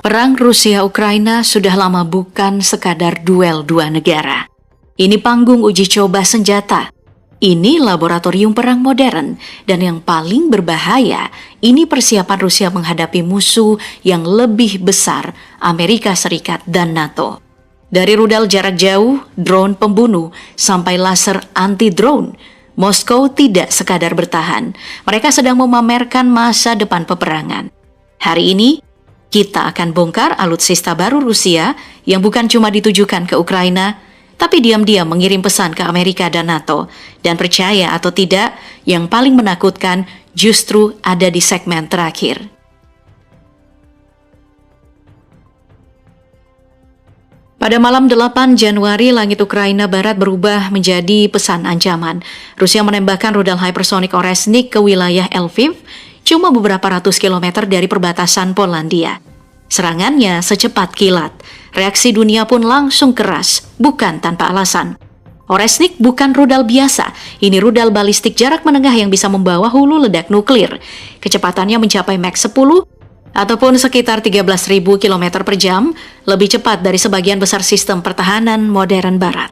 Perang Rusia-Ukraina sudah lama bukan sekadar duel dua negara. Ini panggung uji coba senjata. Ini laboratorium perang modern. Dan yang paling berbahaya, ini persiapan Rusia menghadapi musuh yang lebih besar, Amerika Serikat dan NATO. Dari rudal jarak jauh, drone pembunuh, sampai laser anti-drone, Moskow tidak sekadar bertahan. Mereka sedang memamerkan masa depan peperangan. Hari ini, kita akan bongkar alutsista baru Rusia yang bukan cuma ditujukan ke Ukraina, tapi diam-diam mengirim pesan ke Amerika dan NATO. Dan percaya atau tidak, yang paling menakutkan justru ada di segmen terakhir. Pada malam 8 Januari, langit Ukraina Barat berubah menjadi pesan ancaman. Rusia menembakkan rudal hypersonic Oresnik ke wilayah Lviv, cuma beberapa ratus kilometer dari perbatasan Polandia. Serangannya secepat kilat. Reaksi dunia pun langsung keras, bukan tanpa alasan. Oresnik bukan rudal biasa, ini rudal balistik jarak menengah yang bisa membawa hulu ledak nuklir. Kecepatannya mencapai Mach 10 ataupun sekitar 13.000 km per jam, lebih cepat dari sebagian besar sistem pertahanan modern barat.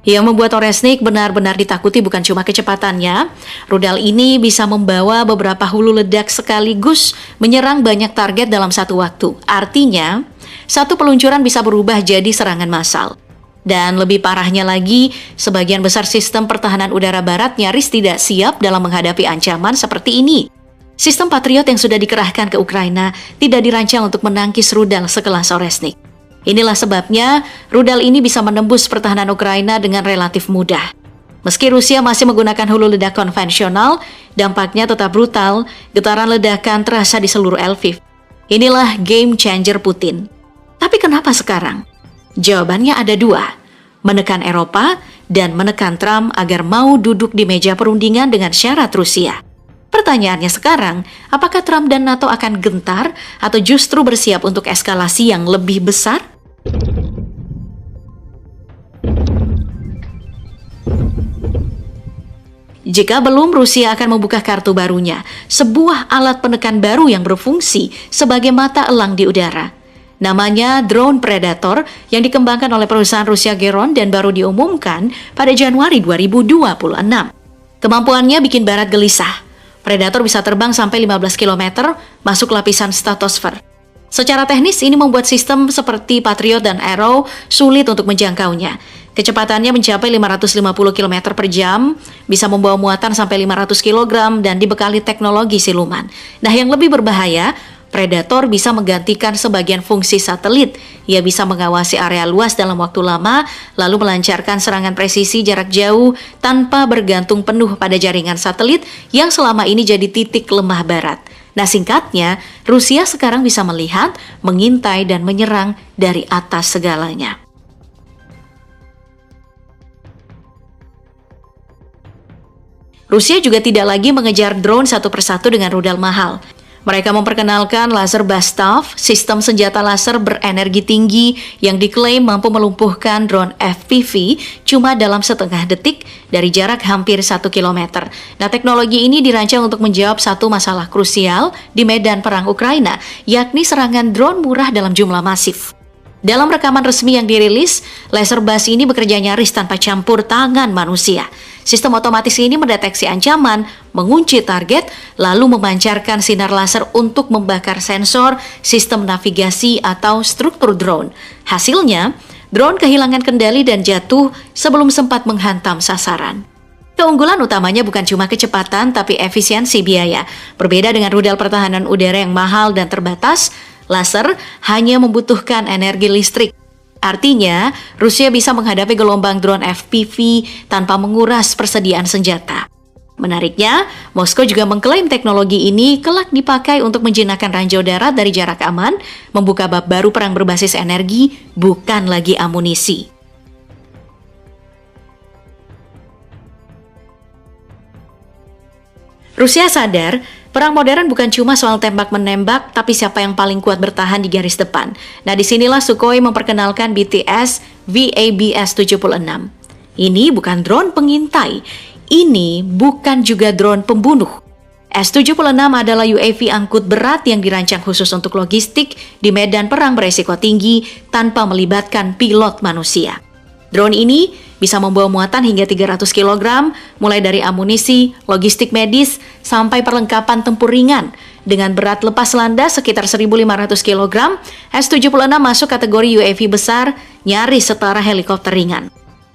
Yang membuat Oresnik benar-benar ditakuti bukan cuma kecepatannya, rudal ini bisa membawa beberapa hulu ledak sekaligus menyerang banyak target dalam satu waktu. Artinya, satu peluncuran bisa berubah jadi serangan massal. Dan lebih parahnya lagi, sebagian besar sistem pertahanan udara barat nyaris tidak siap dalam menghadapi ancaman seperti ini. Sistem Patriot yang sudah dikerahkan ke Ukraina tidak dirancang untuk menangkis rudal sekelas Oresnik. Inilah sebabnya rudal ini bisa menembus pertahanan Ukraina dengan relatif mudah. Meski Rusia masih menggunakan hulu ledak konvensional, dampaknya tetap brutal, getaran ledakan terasa di seluruh Lviv. Inilah game changer Putin. Tapi kenapa sekarang? Jawabannya ada dua, menekan Eropa dan menekan Trump agar mau duduk di meja perundingan dengan syarat Rusia. Pertanyaannya sekarang, apakah Trump dan NATO akan gentar atau justru bersiap untuk eskalasi yang lebih besar? Jika belum, Rusia akan membuka kartu barunya, sebuah alat penekan baru yang berfungsi sebagai mata elang di udara. Namanya drone Predator yang dikembangkan oleh perusahaan Rusia Geron dan baru diumumkan pada Januari 2026. Kemampuannya bikin barat gelisah. Predator bisa terbang sampai 15 km, masuk lapisan stratosfer. Secara teknis, ini membuat sistem seperti Patriot dan Arrow sulit untuk menjangkaunya. Kecepatannya mencapai 550 km per jam, bisa membawa muatan sampai 500 kg dan dibekali teknologi siluman. Nah, yang lebih berbahaya, Predator bisa menggantikan sebagian fungsi satelit. Ia bisa mengawasi area luas dalam waktu lama, lalu melancarkan serangan presisi jarak jauh tanpa bergantung penuh pada jaringan satelit yang selama ini jadi titik lemah barat. Nah, singkatnya, Rusia sekarang bisa melihat, mengintai, dan menyerang dari atas segalanya. Rusia juga tidak lagi mengejar drone satu persatu dengan rudal mahal. Mereka memperkenalkan laser Bastov, sistem senjata laser berenergi tinggi yang diklaim mampu melumpuhkan drone FPV cuma dalam setengah detik dari jarak hampir 1 km. Nah, teknologi ini dirancang untuk menjawab satu masalah krusial di medan perang Ukraina, yakni serangan drone murah dalam jumlah masif. Dalam rekaman resmi yang dirilis, laser Bas ini bekerja nyaris tanpa campur tangan manusia. Sistem otomatis ini mendeteksi ancaman, mengunci target, lalu memancarkan sinar laser untuk membakar sensor, sistem navigasi, atau struktur drone. Hasilnya, drone kehilangan kendali dan jatuh sebelum sempat menghantam sasaran. Keunggulan utamanya bukan cuma kecepatan, tapi efisiensi biaya. Berbeda dengan rudal pertahanan udara yang mahal dan terbatas, laser hanya membutuhkan energi listrik. Artinya, Rusia bisa menghadapi gelombang drone FPV tanpa menguras persediaan senjata. Menariknya, Moskow juga mengklaim teknologi ini kelak dipakai untuk menjinakkan ranjau darat dari jarak aman, membuka bab baru perang berbasis energi, bukan lagi amunisi. Rusia sadar, perang modern bukan cuma soal tembak-menembak, tapi siapa yang paling kuat bertahan di garis depan. Nah, disinilah Sukhoi memperkenalkan BTS VABS-76. Ini bukan drone pengintai, ini bukan juga drone pembunuh. S-76 adalah UAV angkut berat yang dirancang khusus untuk logistik di medan perang beresiko tinggi tanpa melibatkan pilot manusia. Drone ini bisa membawa muatan hingga 300 kg, mulai dari amunisi, logistik medis, sampai perlengkapan tempur ringan. Dengan berat lepas landas sekitar 1.500 kg, S-76 masuk kategori UAV besar, nyaris setara helikopter ringan.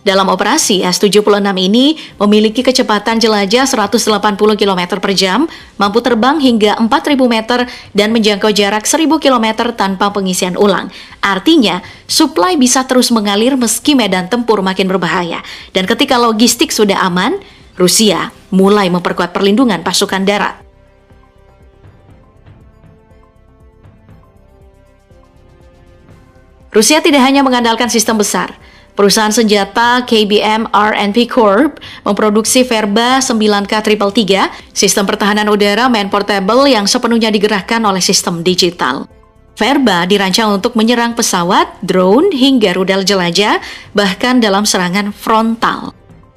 Dalam operasi, S-76 ini memiliki kecepatan jelajah 180 km per jam, mampu terbang hingga 4.000 meter, dan menjangkau jarak 1.000 km tanpa pengisian ulang. Artinya, suplai bisa terus mengalir meski medan tempur makin berbahaya. Dan ketika logistik sudah aman, Rusia mulai memperkuat perlindungan pasukan darat. Rusia tidak hanya mengandalkan sistem besar. Perusahaan senjata KBM R&P Corp memproduksi Verba 9K333, sistem pertahanan udara main portable yang sepenuhnya digerakkan oleh sistem digital. Verba dirancang untuk menyerang pesawat, drone, hingga rudal jelajah, bahkan dalam serangan frontal.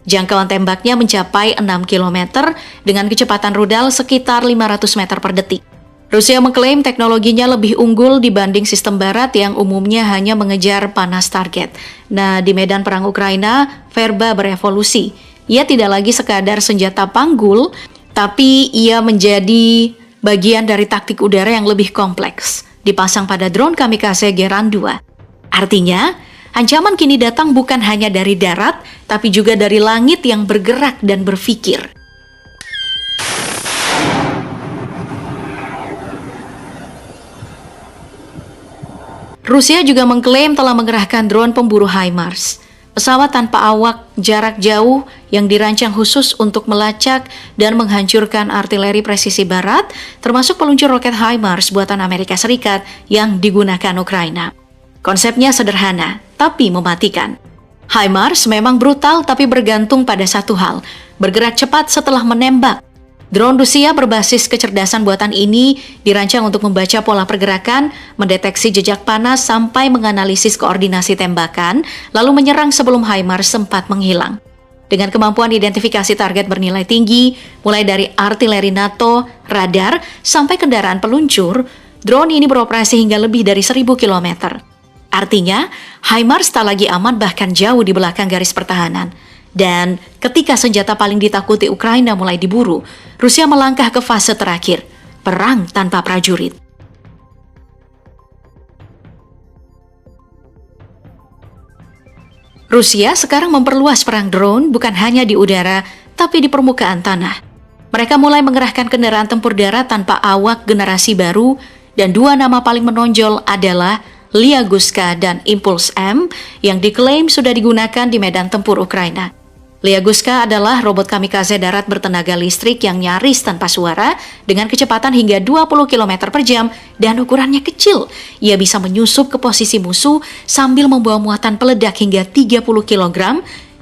Jangkauan tembaknya mencapai 6 km dengan kecepatan rudal sekitar 500 meter per detik. Rusia mengklaim teknologinya lebih unggul dibanding sistem barat yang umumnya hanya mengejar panas target. Nah, di medan perang Ukraina, Verba berevolusi. Ia tidak lagi sekadar senjata panggul, tapi ia menjadi bagian dari taktik udara yang lebih kompleks, dipasang pada drone kamikaze Geran 2. Artinya, ancaman kini datang bukan hanya dari darat, tapi juga dari langit yang bergerak dan berpikir. Rusia juga mengklaim telah mengerahkan drone pemburu HIMARS, pesawat tanpa awak jarak jauh yang dirancang khusus untuk melacak dan menghancurkan artileri presisi barat, termasuk peluncur roket HIMARS buatan Amerika Serikat yang digunakan Ukraina. Konsepnya sederhana, tapi mematikan. HIMARS memang brutal tapi bergantung pada satu hal, bergerak cepat setelah menembak. Drone Rusia berbasis kecerdasan buatan ini dirancang untuk membaca pola pergerakan, mendeteksi jejak panas sampai menganalisis koordinasi tembakan, lalu menyerang sebelum HIMARS sempat menghilang. Dengan kemampuan identifikasi target bernilai tinggi, mulai dari artileri NATO, radar, sampai kendaraan peluncur, drone ini beroperasi hingga lebih dari 1.000 km. Artinya, HIMARS tak lagi aman bahkan jauh di belakang garis pertahanan. Dan ketika senjata paling ditakuti Ukraina mulai diburu, Rusia melangkah ke fase terakhir, perang tanpa prajurit. Rusia sekarang memperluas perang drone bukan hanya di udara, tapi di permukaan tanah. Mereka mulai mengerahkan kendaraan tempur darat tanpa awak generasi baru, dan dua nama paling menonjol adalah Lyaguska dan Impuls M yang diklaim sudah digunakan di medan tempur Ukraina. Lyaguska adalah robot kamikaze darat bertenaga listrik yang nyaris tanpa suara dengan kecepatan hingga 20 km per jam dan ukurannya kecil. Ia bisa menyusup ke posisi musuh sambil membawa muatan peledak hingga 30 kg,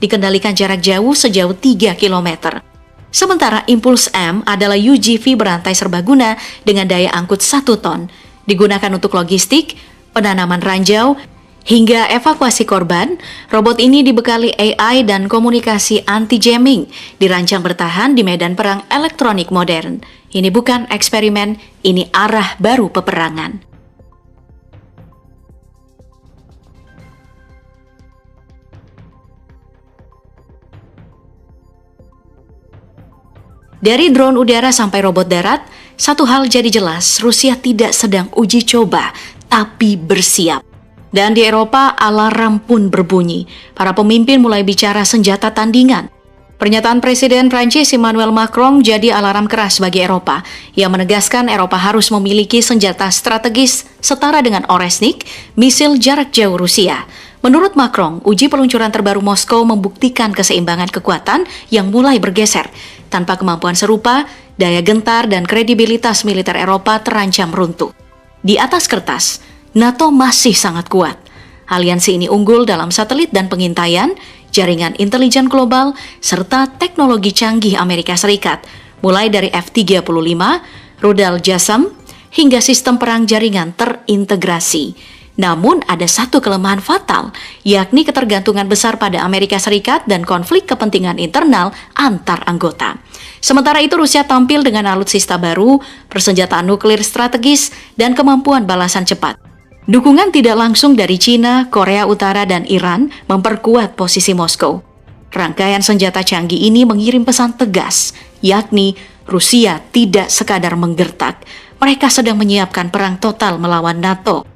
dikendalikan jarak jauh sejauh 3 km. Sementara Impuls M adalah UGV berantai serbaguna dengan daya angkut 1 ton, digunakan untuk logistik, penanaman ranjau, hingga evakuasi korban. Robot ini dibekali AI dan komunikasi anti-jamming, dirancang bertahan di medan perang elektronik modern. Ini bukan eksperimen, ini arah baru peperangan. Dari drone udara sampai robot darat, satu hal jadi jelas, Rusia tidak sedang uji coba, tapi bersiap. Dan di Eropa, alarm pun berbunyi. Para pemimpin mulai bicara senjata tandingan. Pernyataan Presiden Prancis Emmanuel Macron jadi alarm keras bagi Eropa. Ia menegaskan Eropa harus memiliki senjata strategis setara dengan Oresnik, misil jarak jauh Rusia. Menurut Macron, uji peluncuran terbaru Moskow membuktikan keseimbangan kekuatan yang mulai bergeser. Tanpa kemampuan serupa, daya gentar dan kredibilitas militer Eropa terancam runtuh. Di atas kertas, NATO masih sangat kuat. Aliansi ini unggul dalam satelit dan pengintaian, jaringan intelijen global, serta teknologi canggih Amerika Serikat, mulai dari F-35, rudal JASSM, hingga sistem perang jaringan terintegrasi. Namun ada satu kelemahan fatal, yakni ketergantungan besar pada Amerika Serikat dan konflik kepentingan internal antar anggota. Sementara itu Rusia tampil dengan alutsista baru, persenjataan nuklir strategis, dan kemampuan balasan cepat. Dukungan tidak langsung dari Cina, Korea Utara, dan Iran memperkuat posisi Moskow. Rangkaian senjata canggih ini mengirim pesan tegas, yakni Rusia tidak sekadar menggertak, mereka sedang menyiapkan perang total melawan NATO.